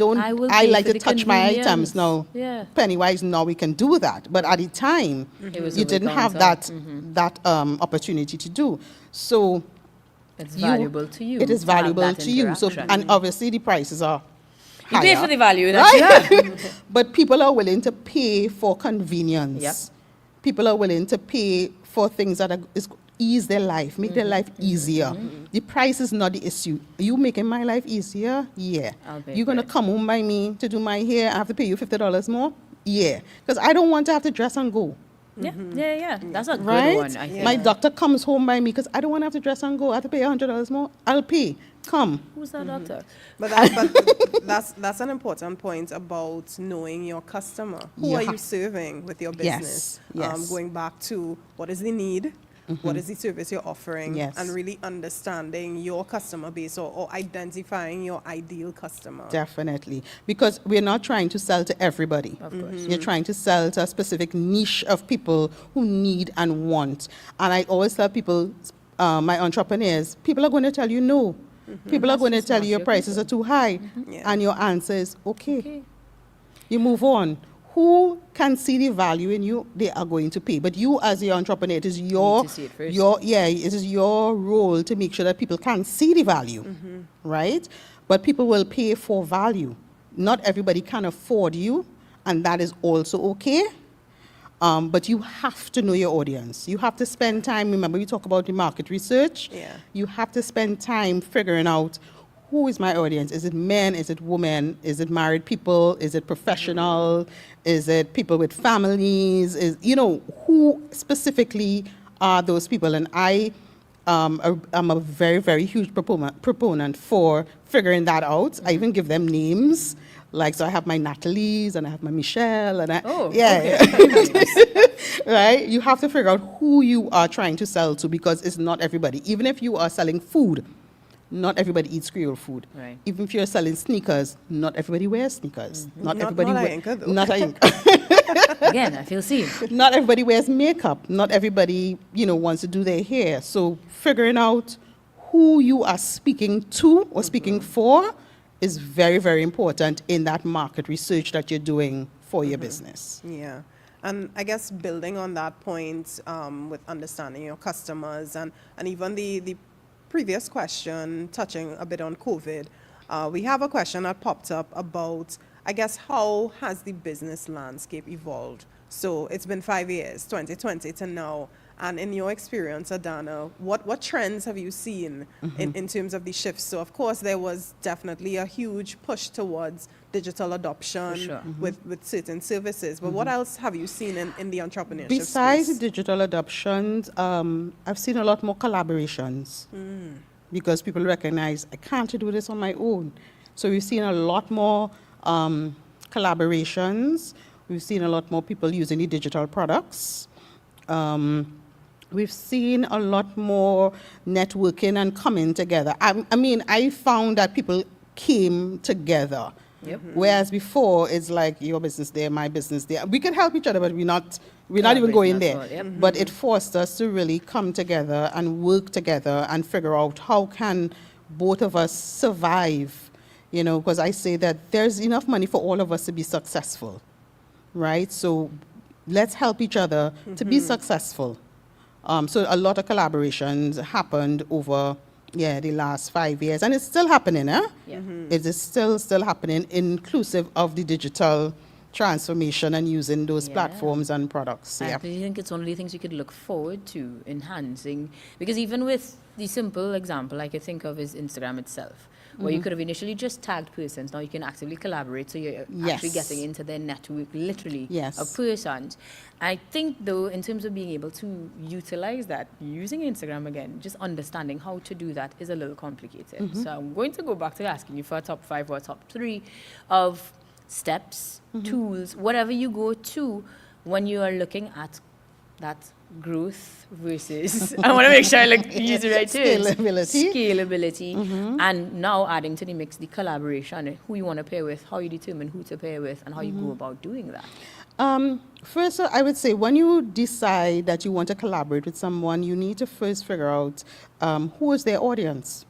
like to touch my items now. Yeah. Pennywise, now we can do that. But at the time, It was you over didn't have counter. that opportunity to do. So It's valuable to you. it is to have valuable that to you. So, interaction. and obviously the prices are you pay higher, for the value that you have. but people are willing to pay for convenience. Yep. People are willing to pay for things that ease their life, make their life easier. The price is not the issue. Are you making my life easier? Yeah. I'll pay You're for going to it. come home by me to do my hair, I have to pay you $50 more? Yeah. Because I don't want to have to dress and go. Yeah. That's a good Right? one, I think. My doctor comes home by me because I don't want to have to dress and go. I have to pay $100 more. I'll pay. Come. Who's that doctor? But that's an important point about knowing your customer. Who You are you have- serving with your Yes, business? yes. Going back to what is the need, what is the service you're offering, Yes. and really understanding your customer base or identifying your ideal customer. Definitely. Because we're not trying to sell to everybody. Of course. You're trying to sell to a specific niche of people who need and want. And I always tell people, my entrepreneurs, people are going to tell you no. People are going to tell you your prices are too high. Yeah. And your answer is, okay. You move on. Who can see the value in you, they are going to pay. But you as the entrepreneur, it is your, to see it first. it is your role to make sure that people can see the value, right? But people will pay for value. Not everybody can afford you, and that is also okay. But you have to know your audience. You have to spend time, remember we talk about the market research? Yeah. You have to spend time figuring out who is my audience. Is it men? Is it women? Is it married people? Is it professional? Is it people with families? Who specifically are those people? And I'm a very, very huge proponent for figuring that out. I even give them names. So I have my Natalie's and I have my Michelle and right? You have to figure out who you are trying to sell to, because it's not everybody. Even if you are selling food, not everybody eats Creole food. Right. Even if you're selling sneakers, not everybody wears sneakers. Not everybody not wears. Ainka, though. Not Ainka. Again, I feel seen. Not everybody wears makeup. Not everybody, wants to do their hair. So figuring out who you are speaking to or speaking for is very, very important in that market research that you're doing for your business. Yeah. And I guess building on that point with understanding your customers and even the previous question touching a bit on COVID, we have a question that popped up about, I guess, how has the business landscape evolved So it's been 5 years, 2020 to now. And in your experience, Adanna, what trends have you seen in terms of the shifts? So, of course, there was definitely a huge push towards digital adoption sure. with certain services. But what else have you seen in the entrepreneurship Besides space? digital adoptions, I've seen a lot more collaborations because people recognize I can't do this on my own. So we've seen a lot more collaborations. We've seen a lot more people using the digital products. We've seen a lot more networking and coming together. I mean, I found that people came together. Yep. Whereas before, it's like your business there, my business there. We can help each other, but we're not even going there. All, yep. But it forced us to really come together and work together and figure out how can both of us survive, you know, because I say that there's enough money for all of us to be successful, right? So let's help each other to be successful. So a lot of collaborations happened over, the last 5 years, and it's still happening, eh? Yeah. It is still happening, inclusive of the digital transformation and using those Yeah. platforms and products. I Yeah. actually think it's one of the things you could look forward to enhancing, because even with the simple example I could think of is Instagram itself, where you could have initially just tagged persons. Now you can actively collaborate, so you're actually Yes. getting into their network, literally, Yes. of persons. I think, though, in terms of being able to utilize that, using Instagram again, just understanding how to do that is a little complicated. So I'm going to go back to asking you for a top 5 or top 3 of steps, tools, whatever you go to when you are looking at that growth versus, I want to make sure I use the right terms. Scalability. Scalability. And now adding to the mix the collaboration, who you want to pair with, how you determine who to pair with, and how you go about doing that. First, I would say when you decide that you want to collaborate with someone, you need to first figure out who is their audience.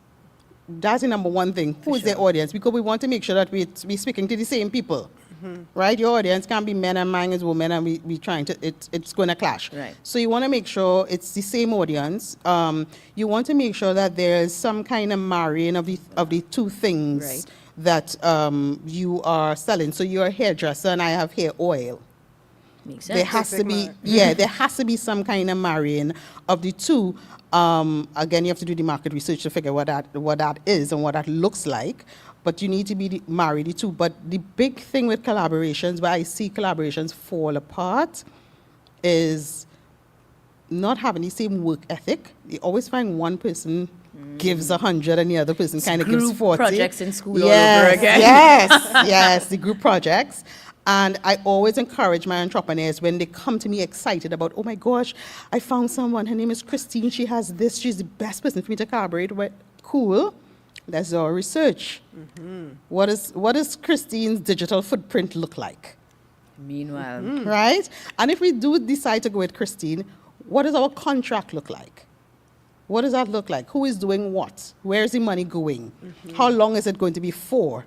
That's the number one thing. Who is their audience? Because we want to make sure that we're speaking to the same people. Right? Your audience can't be men and mine is women, and we trying to, it's going to clash. Right. So you want to make sure it's the same audience. You want to make sure that there's some kind of marrying of the two things Right. that you are selling. So you're a hairdresser and I have hair oil. Makes sense. There has to be, Perfect there has to be some kind of marrying of the two. Again, you have to do the market research to figure what that is and what that looks like. But you need to be marry the two. But the big thing with collaborations, where I see collaborations fall apart, is not having the same work ethic. You always find one person gives 100 and the other person kind of gives Group 40. projects in school all over again. Yes, the group projects. And I always encourage my entrepreneurs when they come to me excited about, oh my gosh, I found someone, her name is Christine, she has this, she's the best person for me to collaborate with. Cool, let's do our research. What does Christine's digital footprint look like? Meanwhile, Right? And if we do decide to go with Christine, what does our contract look like? What does that look like? Who is doing what? Where is the money going? How long is it going to be for?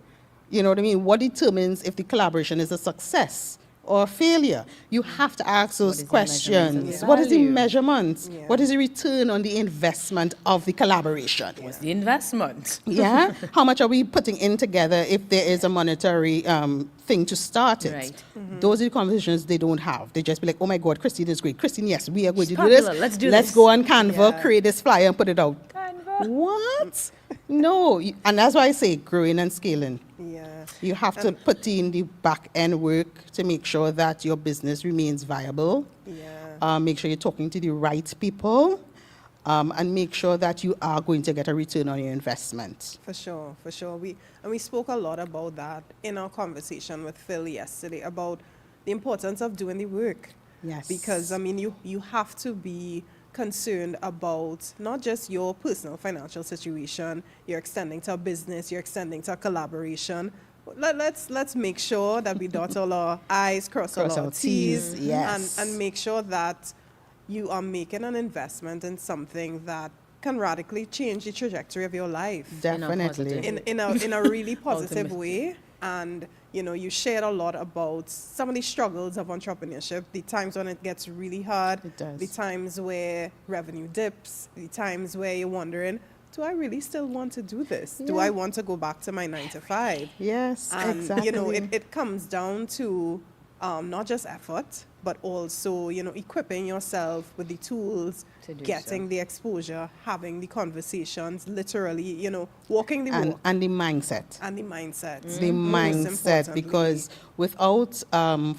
You know what I mean? What determines if the collaboration is a success or a failure? You have to ask those is the questions. measurement of What is the value? measurement? Yeah. What is the return on the investment of the collaboration? what's the investment? Yeah? How much are we putting in together if there is a monetary thing to start it? Right. Those are the conversations they don't have. They just be like, oh my God, Christine is great. Christine, yes, we are going She's to do this. popular. Let's do Let's this." go on Canva, Yeah. create this flyer and put it out. Canva. What? No. And that's why I say growing and scaling. Yeah. You have to put in the back end work to make sure that your business remains viable. Yeah. Make sure you're talking to the right people, and make sure that you are going to get a return on your investment. For sure, for sure. We spoke a lot about that in our conversation with Phil yesterday about the importance of doing the work. Yes. Because I mean you have to be concerned about not just your personal financial situation, you're extending to a business, you're extending to a collaboration. Let's make sure that we dot all our I's, cross all our T's, yes. and make sure that you are making an investment in something that can radically change the trajectory of your life Definitely. in a really positive Ultimately. way. And you know, you shared a lot about some of the struggles of entrepreneurship, the times when it gets really hard, It does. the times where revenue dips, the times where you're wondering, do I really still want to do this? Do Yeah. I want to go back to my 9 to 5? Yes, And exactly. you know, it comes down to not just effort, but also, equipping yourself with the tools, To do getting so. the exposure, having the conversations, literally, walking the walk And the mindset. and the mindset. The Most mindset, importantly. because without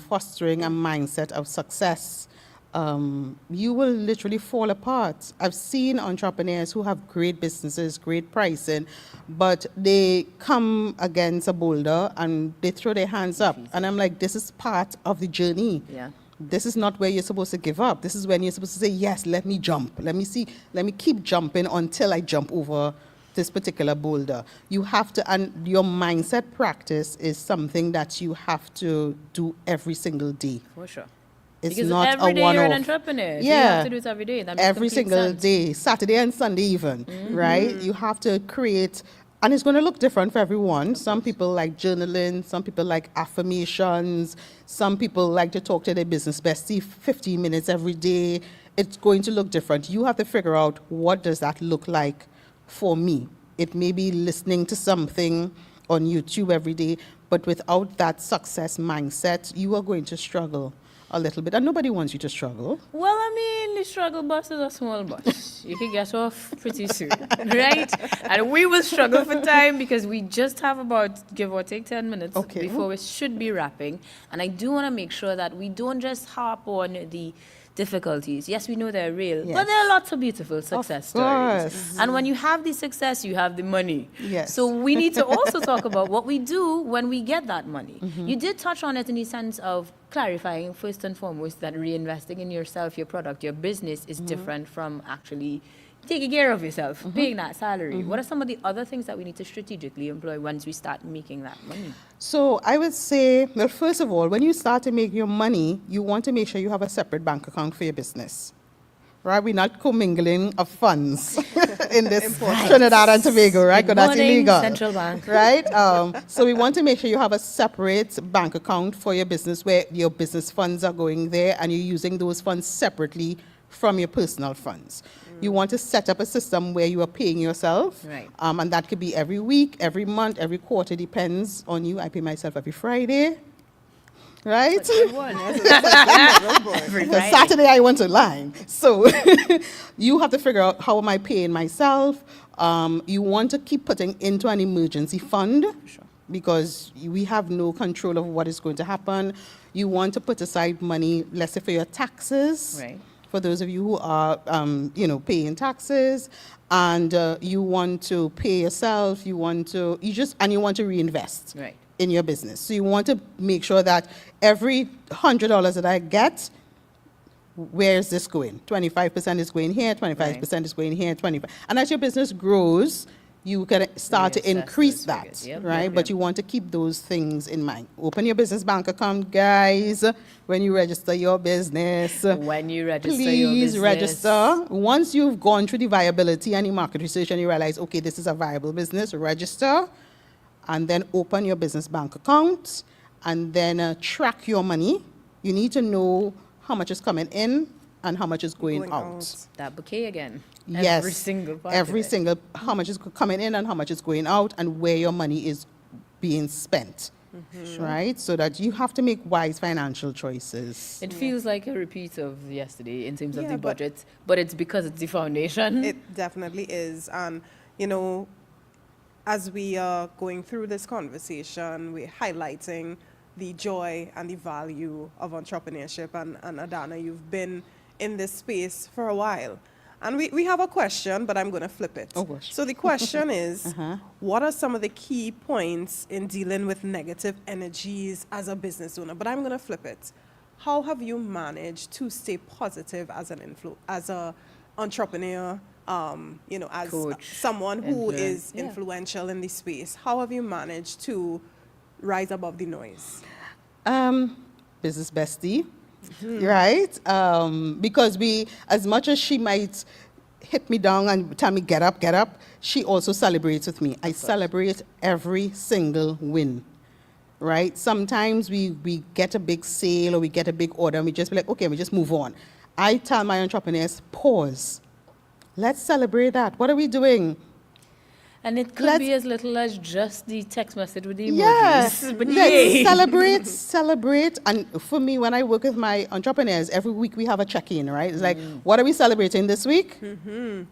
fostering a mindset of success, you will literally fall apart. I've seen entrepreneurs who have great businesses, great pricing, but they come against a boulder and they throw their hands up. And I'm like, this is part of the journey. Yeah. This is not where you're supposed to give up. This is when you're supposed to say, yes, let me jump. Let me keep jumping until I jump over this particular boulder. You have to, and your mindset practice is something that you have to do every single day. For sure. It's Because not every a day you're an one-off. entrepreneur. So you Yeah. have to do it every day. That makes Every complete single sense. day, Saturday and Sunday even, right? You have to create, and it's going to look different for everyone. Some people like journaling, some people like affirmations, some people like to talk to their business bestie 15 minutes every day. It's going to look different. You have to figure out, what does that look like for me? It may be listening to something on YouTube every day, but without that success mindset, you are going to struggle a little bit, and nobody wants you to struggle. Well, I mean, the struggle bus is a small bus. You can get off pretty soon, right? And we will struggle for time because we just have about, give or take, 10 minutes Okay. before we should be wrapping. And I do want to make sure that we don't just harp on the difficulties. Yes, we know they're real, Yes. but there are lots of beautiful success stories. course. And when you have the success, you have the money. Yes. So we need to also talk about what we do when we get that money. Mm-hmm. You did touch on it in the sense of clarifying, first and foremost, that reinvesting in yourself, your product, your business is different from actually taking care of yourself, paying that salary. What are some of the other things that we need to strategically employ once we start making that money? So I would say, well, first of all, when you start to make your money, you want to make sure you have a separate bank account for your business. Right? We're not commingling of funds in this Trinidad and Tobago, right? Good Because that's morning, illegal. Central Bank. Right? So we want to make sure you have a separate bank account for your business where your business funds are going there and you're using those funds separately from your personal funds. You want to set up a system where you are paying yourself. Right. And that could be every week, every month, every quarter, depends on you. I pay myself every Friday. Right? Good one. Every Because Friday. Saturday I went online. So you have to figure out, how am I paying myself? You want to keep putting into an emergency fund because we have no control of what is going to happen. You want to put aside money, let's say, for your taxes. Right. For those of you who are, paying taxes, and you want to pay yourself, you want to reinvest Right. in your business. So you want to make sure that every $100 that I get, where is this going? 25% is going here, 25% is going here, 25%. And as your business grows, you can start to Reassess increase those that, figures. Yep, right? yep, But yep. you want to keep those things in mind. Open your business bank account, guys, when you register your business. When you register your Please business. register. Once you've gone through the viability and the market research and you realize, okay, this is a viable business, register, and then open your business bank account, and then track your money. You need to know how much is coming in and how much is going out. That bouquet again. Yes. Every single part Every of it. single, how much is coming in and how much is going out, and where your money is being spent. Right? So that you have to make wise financial choices. It feels like a repeat of yesterday in terms of Yeah, the but- budget, but it's because it's the foundation. It definitely is. And, as we are going through this conversation, we're highlighting the joy and the value of entrepreneurship. And Adanna, you've been in this space for a while. And we have a question, but I'm going to flip it. Oh, gosh. So the question is, what are some of the key points in dealing with negative energies as a business owner? But I'm going to flip it. How have you managed to stay positive as as a entrepreneur, as Coach, someone who influence, is yeah. influential in this space? How have you managed to rise above the noise? Business bestie, right? Because as much as she might hit me down and tell me, get up, she also celebrates with me. I celebrate every single win, right? Sometimes we get a big sale or we get a big order and we just be like, okay, we just move on. I tell my entrepreneurs, pause. Let's celebrate that. What are we doing? And it could be as little as just the text message with the emojis. Yes, But let's yay. celebrate. And for me, when I work with my entrepreneurs, every week we have a check-in, right? It's like, what are we celebrating this week?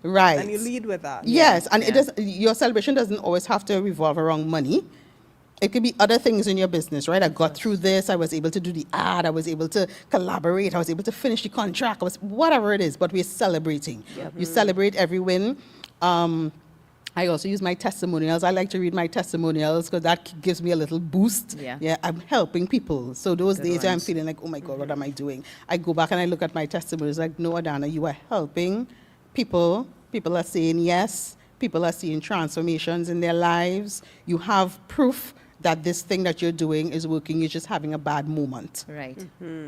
Right. And you lead with that. Yes, and Yeah. it does. Your celebration doesn't always have to revolve around money. It could be other things in your business, right? I got through this. I was able to do the ad. I was able to collaborate. I was able to finish the contract. Whatever it is, but we're celebrating. You celebrate every win. I also use my testimonials. I like to read my testimonials because that gives me a little boost. Yeah. I'm helping people. So those Good days where I'm ones. feeling like, oh my God, what am I doing? I go back and I look at my testimonials like, no, Adanna, you are helping people. People are saying yes. People are seeing transformations in their lives. You have proof that this thing that you're doing is working. You're just having a bad moment. Right.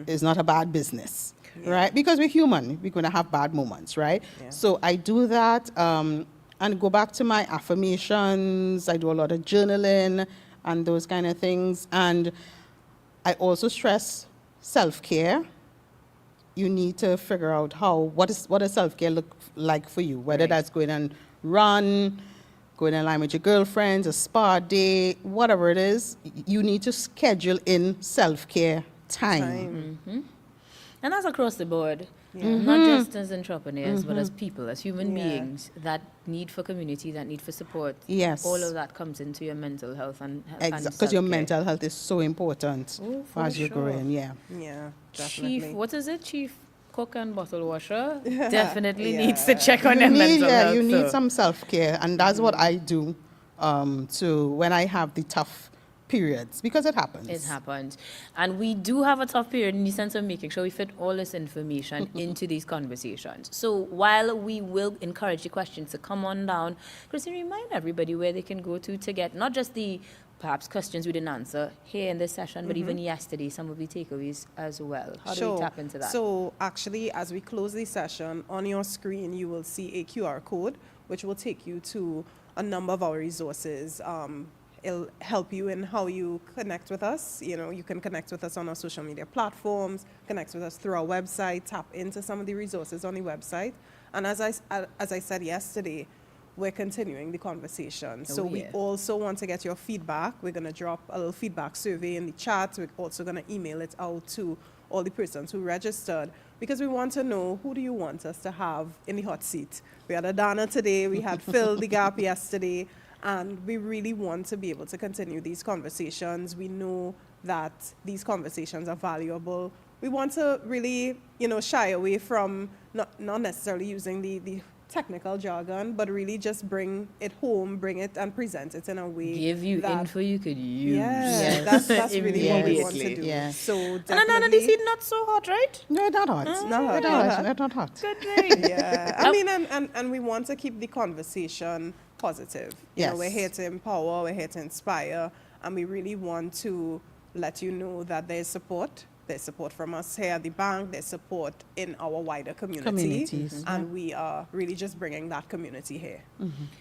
It's not a bad business, right? Because we're human. We're going to have bad moments, right? Yeah. So I do that and go back to my affirmations. I do a lot of journaling and those kind of things. And I also stress self-care. You need to figure out what does self-care look like for you, whether Right. that's going and run, going in line with your girlfriends, a spa day, whatever it is, you need to schedule in self-care time. And that's across the board. Not just as entrepreneurs, but as people, as human Yeah. beings. That need for community, that need for support. Yes. All of that comes into your mental health and Exactly, because your self-care. mental health is so important Oh, for as you're sure. growing. Yeah. Yeah, definitely. Chief, what is it? Chief cook and bottle washer definitely needs to Yeah. check on their mental health. You need so. some self-care, and that's what I do when I have the tough periods, because it happens. It happens. And we do have a tough period in the sense of making sure we fit all this information into these conversations. So while we will encourage the questions to come on down, Christine, remind everybody where they can go to get not just the perhaps questions we didn't answer here in this session, but even yesterday, some of the takeaways as well. How do we tap into that? So actually, as we close the session, on your screen, you will see a QR code, which will take you to a number of our resources. It'll help you in how you connect with us. You know, you can connect with us on our social media platforms, connect with us through our website, tap into some of the resources on the website. And as I said yesterday, we're continuing the conversation. So we yeah. also want to get your feedback. We're going to drop a little feedback survey in the chat. We're also going to email it out to all the persons who registered, because we want to know, who do you want us to have in the hot seat? We had Adanna today. We had Phil the Gap yesterday. And we really want to be able to continue these conversations. We know that these conversations are valuable. We want to really, shy away from not necessarily using the technical jargon, but really just bring it home, bring it and present it in a way. Give you that, info you could use. Yeah, that's really what we want to Immediately. do. Yeah. So And definitely. Anna, this is not so hot, right? No, it's not hot. not hot, not hot. It's not hot. Good thing. Yeah, I mean, and we want to keep the conversation positive. You know, Yes. we're here to empower, we're here to inspire, and we really want to let you know that there's support. There's support from us here at the bank. There's support in our wider Communities, and we are really just bringing that community here.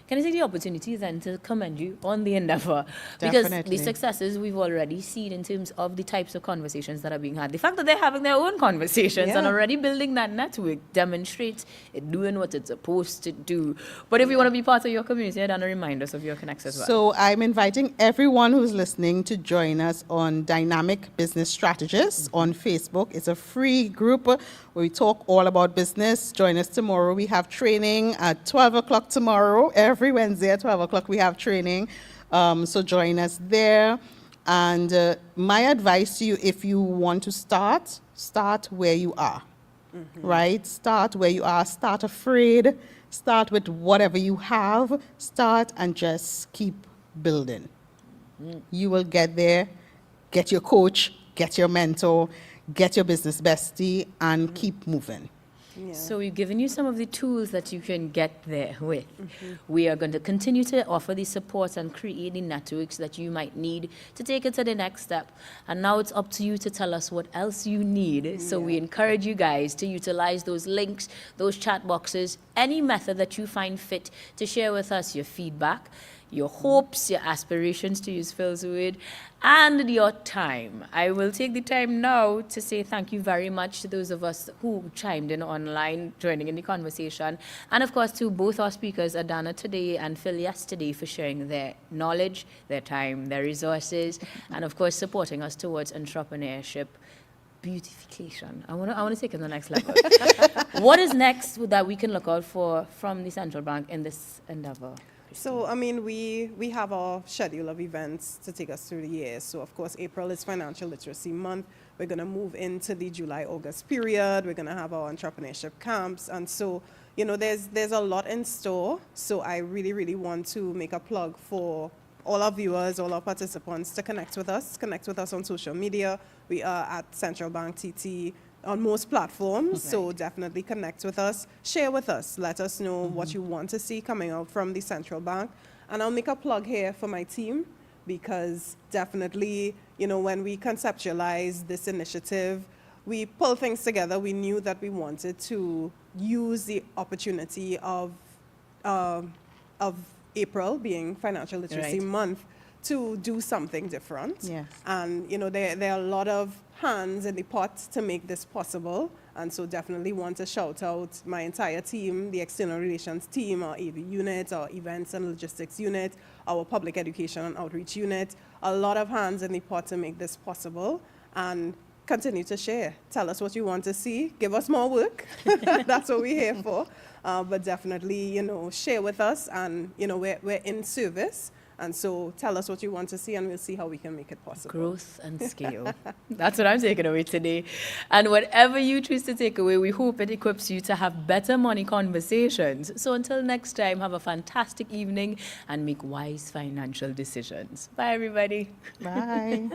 Can I take the opportunity then to commend you on the endeavor? Because Definitely. the successes we've already seen in terms of the types of conversations that are being had, the fact that they're having their own conversations and Yeah. already building that network demonstrates it doing what it's supposed to do. But if you want to be part of your community, then remind us of your connects as well. So I'm inviting everyone who's listening to join us on Dynamic Business Strategists on Facebook. It's a free group where we talk all about business. Join us tomorrow. We have training at 12 o'clock tomorrow. Every Wednesday at 12 o'clock we have training. So join us there. And my advice to you, if you want to start where you are, right? Start where you are. Start afraid. Start with whatever you have. Start and just keep building. You will get there. Get your coach, get your mentor, get your business bestie, and keep moving. Yeah. So we've given you some of the tools that you can get there with. We are going to continue to offer the support and create the networks that you might need to take it to the next step. And now it's up to you to tell us what else you need. So we encourage you guys to utilize those links, those chat boxes, any method that you find fit to share with us your feedback, your hopes, your aspirations, to use Phil's word, and your time. I will take the time now to say thank you very much to those of us who chimed in online, joining in the conversation, and of course to both our speakers, Adanna today and Phil yesterday, for sharing their knowledge, their time, their resources, and of course supporting us towards entrepreneurship. Beautification. I want to take it to the next level. What is next that we can look out for from the central bank in this endeavor? So, I mean, we have our schedule of events to take us through the year. So, of course, April is Financial Literacy Month. We're going to move into the July-August period. We're going to have our entrepreneurship camps. And so, you know, there's a lot in store. So I really, really want to make a plug for all our viewers, all our participants to connect with us on social media. We are at Central Bank TT on most platforms, Right. so definitely connect with us, share with us, let us know what you want to see coming out from the Central Bank. And I'll make a plug here for my team, because definitely, you know, when we conceptualized this initiative, we pulled things together. We knew that we wanted to use the opportunity of April being Financial Literacy Right. Month to do something different. Yes. And, you know, there are a lot of hands in the pot to make this possible. And so definitely want to shout out my entire team, the External Relations team, our AV unit, our Events and Logistics unit, our Public Education and Outreach unit. A lot of hands in the pot to make this possible. And continue to share. Tell us what you want to see. Give us more work. That's what we're here for. But definitely, you know, share with us. And, you know, we're in service. And so tell us what you want to see, and we'll see how we can make it possible. Growth and scale. That's what I'm taking away today. And whatever you choose to take away, we hope it equips you to have better money conversations. So until next time, have a fantastic evening and make wise financial decisions. Bye, everybody. Bye.